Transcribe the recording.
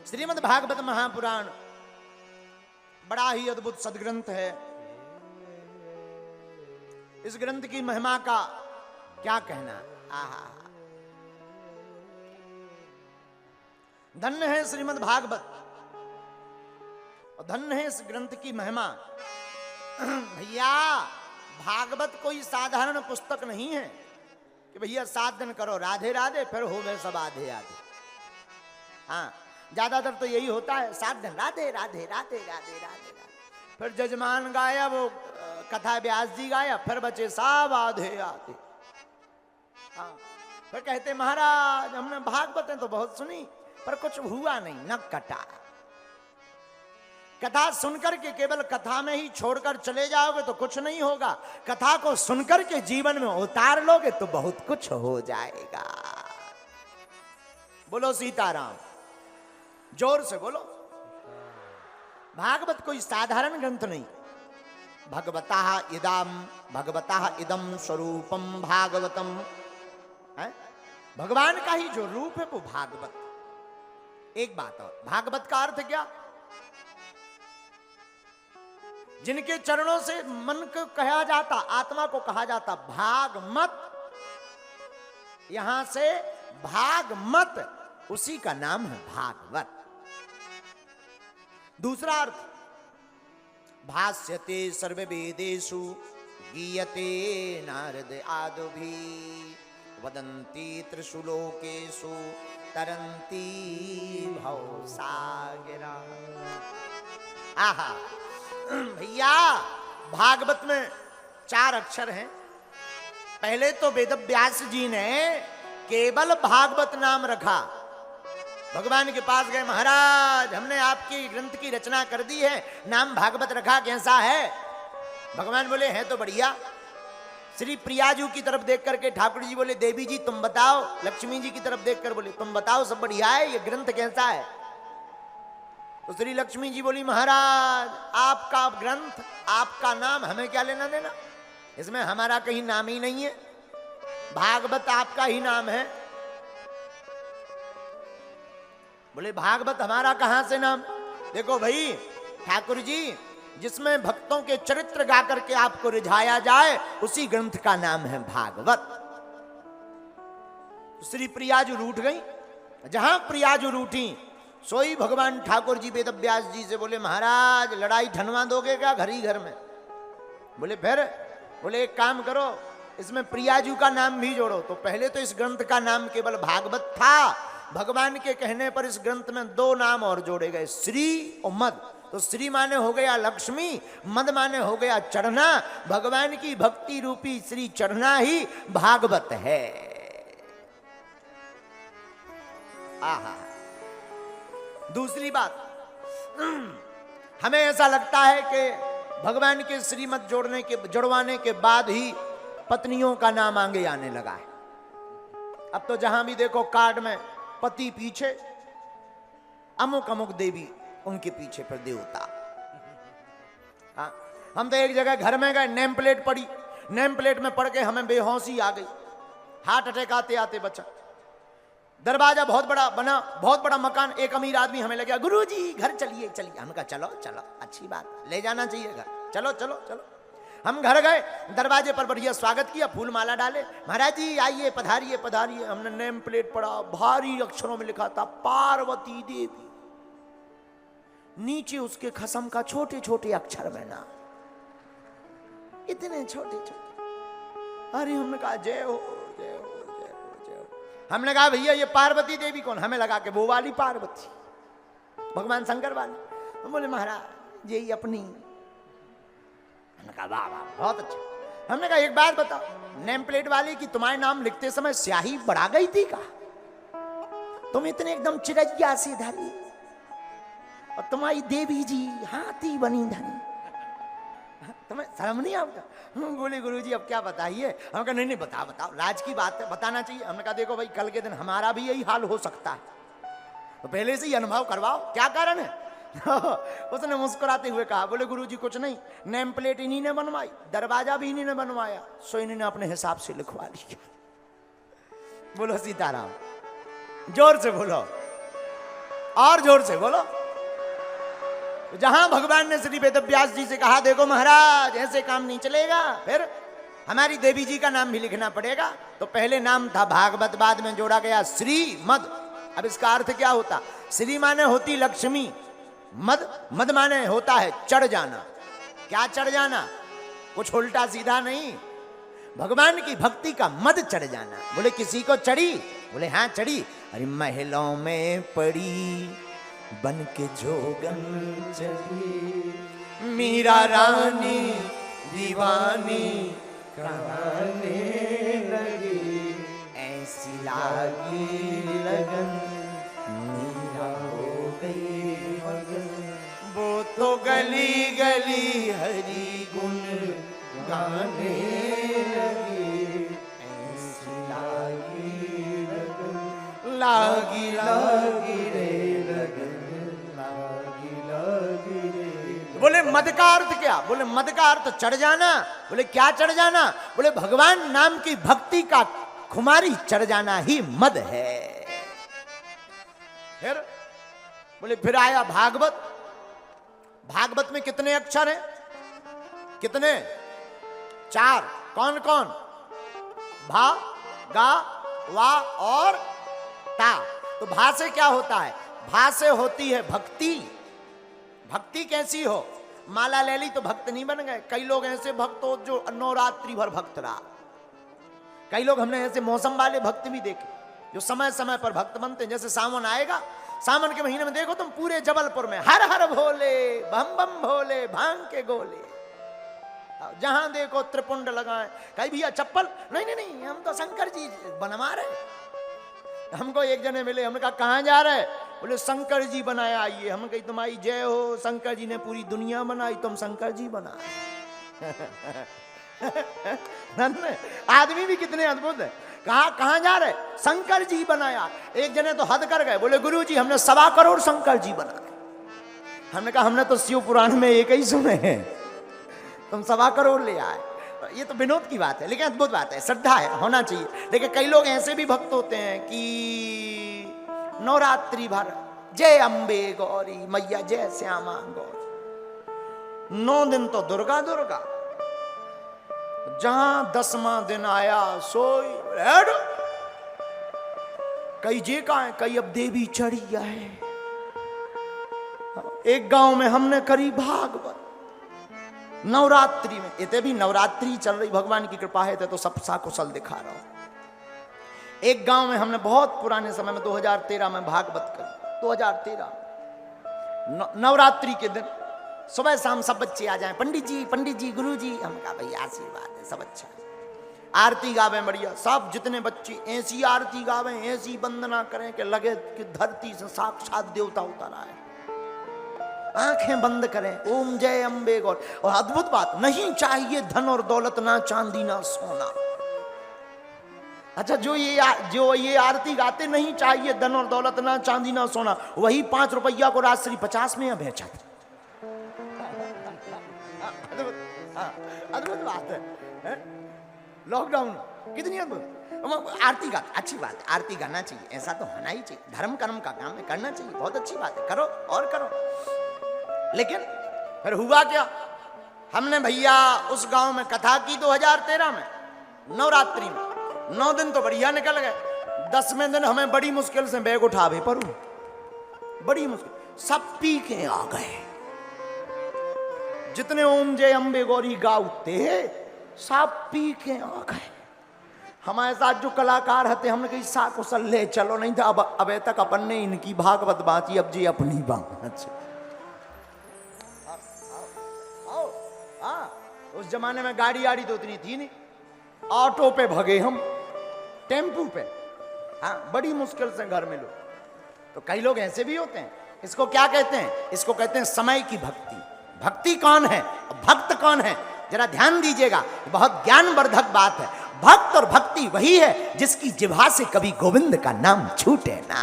श्रीमद् भागवत महापुराण बड़ा ही अद्भुत सदग्रंथ है। इस ग्रंथ की महिमा का क्या कहना। आहा, धन्य है श्रीमद् भागवत और धन्य है इस ग्रंथ की महिमा। भैया भागवत कोई साधारण पुस्तक नहीं है कि भैया 7 दिन करो राधे राधे फिर हो गए सब आधे आधे। हाँ, ज्यादातर तो यही होता है, 7 दिन राधे राधे राधे राधे राधे राधे, फिर जजमान गाया, वो कथा व्यास जी गाया, फिर बचे सब आधे आधे। हाँ, फिर कहते महाराज हमने भागवतें तो बहुत सुनी पर कुछ हुआ नहीं, न कटा। कथा सुनकर के केवल कथा में ही छोड़कर चले जाओगे तो कुछ नहीं होगा, कथा को सुनकर के जीवन में उतार लोगे तो बहुत कुछ हो जाएगा। बोलो सीताराम, जोर से बोलो। भागवत कोई साधारण ग्रंथ नहीं। भगवतः इदम स्वरूपम भागवतम है, भगवान का ही जो रूप है वो भागवत। एक बात और, भागवत का अर्थ क्या? जिनके चरणों से मन को कहा जाता, आत्मा को कहा जाता भागमत, यहां से भागमत, उसी का नाम है भागवत। दूसरा अर्थ, भाष्यते सर्ववेदेषु गीयते नारद आदुभि वदन्ति त्रिषु लोकेषु तरन्ति भवसागरा। आहा भैया, भागवत में 4 अक्षर हैं। पहले तो वेदव्यास जी ने केवल भागवत नाम रखा। भगवान के पास गए, महाराज हमने आपकी ग्रंथ की रचना कर दी है, नाम भागवत रखा, कैसा है? भगवान बोले है तो बढ़िया। श्री प्रियाजू की तरफ देख करके ठाकुर जी बोले देवी जी तुम बताओ। लक्ष्मी जी की तरफ देखकर बोले तुम बताओ, सब बढ़िया है, ये ग्रंथ कैसा है? तो श्री लक्ष्मी जी बोली महाराज आपका ग्रंथ, आपका नाम हमें क्या लेना देना, इसमें हमारा कहीं नाम ही नहीं है, भागवत आपका ही नाम है। बोले भागवत हमारा कहां से नाम? देखो भाई ठाकुर जी, जिसमें भक्तों के चरित्र गा करके आपको रिझाया जाए उसी ग्रंथ का नाम है भागवत। श्री प्रियाजू रूठ गई। जहां प्रियाजू रूठी सोई भगवान ठाकुर जी वेदव्यास जी से बोले महाराज लड़ाई ठनवा दोगे क्या घर ही घर में? बोले फिर? बोले एक काम करो, इसमें प्रियाजू का नाम भी जोड़ो। तो पहले तो इस ग्रंथ का नाम केवल भागवत था, भगवान के कहने पर इस ग्रंथ में 2 नाम और जोड़े गए, श्री और मद। तो श्री माने हो गया लक्ष्मी, मद माने हो गया चढ़ना। भगवान की भक्ति रूपी श्री चढ़ना ही भागवत है। आहा, दूसरी बात, हमें ऐसा लगता है कि भगवान के श्रीमत जुड़वाने के बाद ही पत्नियों का नाम आगे आने लगा है। अब तो जहां भी देखो कार्ड में पति पीछे, अमुक अमुक देवी उनके पीछे पर देवता। हाँ, हम तो एक जगह घर में गए, नेम प्लेट पड़ी, नेम प्लेट में पढ़ के हमें बेहोशी आ गई, हार्ट अटैक आते आते बचा। दरवाजा बहुत बड़ा बना, बहुत बड़ा मकान, एक अमीर आदमी हमें लगा गुरुजी घर चलिए चलिए। हमने कहा चलो चलो, अच्छी बात, ले जाना चाहिए घर, चलो चलो चलो। हम घर गए, दरवाजे पर बढ़िया स्वागत किया, फूल माला डाले, महाराज जी आइए पधारिए पधारिए। हमने नेम प्लेट पढ़ा, भारी अक्षरों में लिखा था पार्वती देवी, नीचे उसके खसम का छोटे छोटे अक्षर में नाम, इतने छोटे छोटे। अरे हमने कहा जय हो जय हो जय हो जय हो। हमने कहा भैया ये पार्वती देवी कौन? हमें लगा के वो वाली पार्वती, भगवान शंकर वाली। हम बोले महाराज यही अपनी। हमने कहा वाह वाह बहुत अच्छा। हमने कहा एक बात बताओ, नेम प्लेट वाली की तुम्हारे नाम लिखते समय स्याही बढ़ा गई थी का? तुम इतने एकदम चिरैया से धरी, और तुम्हारी देवी जी हाथी बनी धनी, तुम्हें शर्म नहीं आपका? हम बोले गुरुजी अब क्या बताइए? हम कहा नहीं नहीं बताओ बताओ, राज की बात है, बताना चाहिए। हमने कहा देखो भाई कल के दिन हमारा भी यही हाल हो सकता है, तो पहले से ही अनुभव करवाओ, क्या कारण है? उसने मुस्कुराते हुए कहा, बोले गुरुजी कुछ नहीं, नेम प्लेट इन्हीं ने बनवाई, दरवाजा भी इन्हीं ने बनवाया, सो इन्हीं ने अपने हिसाब से लिखवा लिया। बोलो सीताराम, जोर से बोलो। और जोर से बोलो। जहां भगवान ने श्री वेदव्यास जी से कहा देखो महाराज ऐसे काम नहीं चलेगा, फिर हमारी देवी जी का नाम भी लिखना पड़ेगा। तो पहले नाम था भागवत, बाद में जोड़ा गया श्रीमद। अब इसका अर्थ क्या होता? श्री माने होती लक्ष्मी, मद मद माने होता है चढ़ जाना। क्या चढ़ जाना? कुछ उल्टा सीधा नहीं, भगवान की भक्ति का मद चढ़ जाना। बोले किसी को चढ़ी? बोले हाँ चढ़ी। अरे महलों में पड़ी बन के जोगन चली, मीरा रानी दीवानी कहने लगी, ऐसी लागी लगन मीरा हो गई मगन, वो तो गली गली हरि गुण गाने लगी, ऐसी लागी लगन लागी लागी रे लगन लागी लागी रे। बोले मद का अर्थ क्या? बोले मद का अर्थ चढ़ जाना। बोले क्या चढ़ जाना? बोले भगवान नाम की भक्ति का खुमारी चढ़ जाना ही मद है। फिर बोले फिर आया भागवत। भागवत में कितने अक्षर हैं? कितने? 4। कौन कौन? भा, गा, वा और ता। तो भा से क्या होता है? भा से होती है भक्ति। भक्ति कैसी हो? माला ले ली तो भक्त नहीं बन गए। कई लोग ऐसे भक्त हो जो नवरात्रि भर भक्त रहा। कई लोग हमने ऐसे मौसम वाले भक्त भी देखे जो समय समय पर भक्त बनते हैं। जैसे सावन आएगा, सावन के महीने में देखो तुम पूरे जबलपुर में हर हर भोले बम बम भोले भांग के गोले, जहां देखो त्रिपुंड लगाए। कहीं भैया चप्पल? नहीं नहीं नहीं, हम तो शंकर जी बनवा रहे। हमको एक जने मिले, हमने कहा कहां जा रहे? बोले शंकर जी बनाया आइए। हम कही तुम्हारी जय हो, शंकर जी ने पूरी दुनिया बनाई, तुम शंकर जी बना। आदमी भी कितने अद्भुत है। कहा कहां जा रहे? शंकर जी बनाया। एक जने तो हद कर गए, बोले गुरु जी हमने 1.25 करोड़ शंकर जी बनाए। हमने कहा हमने तो शिव पुराण में एक ही सुने हैं, तुम 1.25 करोड़ ले आए। ये तो विनोद की बात है, लेकिन अद्भुत बात है, श्रद्धा है, होना चाहिए। लेकिन कई लोग ऐसे भी भक्त होते हैं कि नवरात्रि भर जय अम्बे गौरी मैया, जय श्यामा गौरी। 9 दिन तो दुर्गा दुर्गा, जहां 10वां दिन आया सोई रेड। कई जे का है, कई अब देवी चढ़ी है। एक गांव में हमने करी भागवत नवरात्रि में। इतने भी नवरात्रि चल रही, भगवान की कृपा है तो सब साकुशल दिखा रहा हूं। एक गांव में हमने बहुत पुराने समय में 2013 में भागवत करी। 2013 नवरात्रि के दिन सुबह शाम सब बच्चे आ जाएं, पंडित जी गुरु जी। हम कहा भाई आशीर्वाद है, सब अच्छा है। आरती गावे बढ़िया, सब जितने बच्चे ऐसी आरती गावे, ऐसी वंदना करें कि लगे कि धरती से साक्षात देवता उतर आए। आंखें बंद करें, ओम जय अम्बे गौर। और अद्भुत बात, नहीं चाहिए धन और दौलत, ना चांदी ना सोना। अच्छा, जो ये आरती गाते नहीं चाहिए धन और दौलत, ना चांदी ना सोना, वही 5 रुपया को राजश्री 50 में बेचा। अद्भुत बात है। लॉकडाउन कितनी अद्भुत आरती गा, अच्छी बात है, आरती गाना चाहिए, ऐसा तो होना ही चाहिए। धर्म कर्म का काम है, करना चाहिए, बहुत अच्छी बात है, करो और करो। लेकिन फिर हुआ क्या? हमने भैया उस गांव में कथा की 2013 में नवरात्रि में। 9 दिन तो बढ़िया निकल गए। 10वें दिन हमें बड़ी मुश्किल से बैग उठावे पर, बड़ी मुश्किल, सब पी के आ गए। जितने ओम जय अम्बे गौरी गाते सब पी के आ गए। हमारे साथ जो कलाकार थे, हमने कही साकुशल ले चलो, नहीं था अब तक अपन ने इनकी भागवत बांची, अब जी अपनी बात। अच्छा, उस जमाने में गाड़ी आड़ी तो उतनी थी नहीं, ऑटो पे भगे हम, टेम्पू पे। हाँ, बड़ी मुश्किल से घर मिलो। तो कई लोग ऐसे भी होते हैं। इसको क्या कहते हैं? इसको कहते हैं समय की भक्ति। भक्ति कौन है, भक्त कौन है, जरा ध्यान दीजिएगा, बहुत ज्ञानवर्धक बात है। भक्त और भक्ति वही है जिसकी जिह्वा से कभी गोविंद का नाम छूटे ना।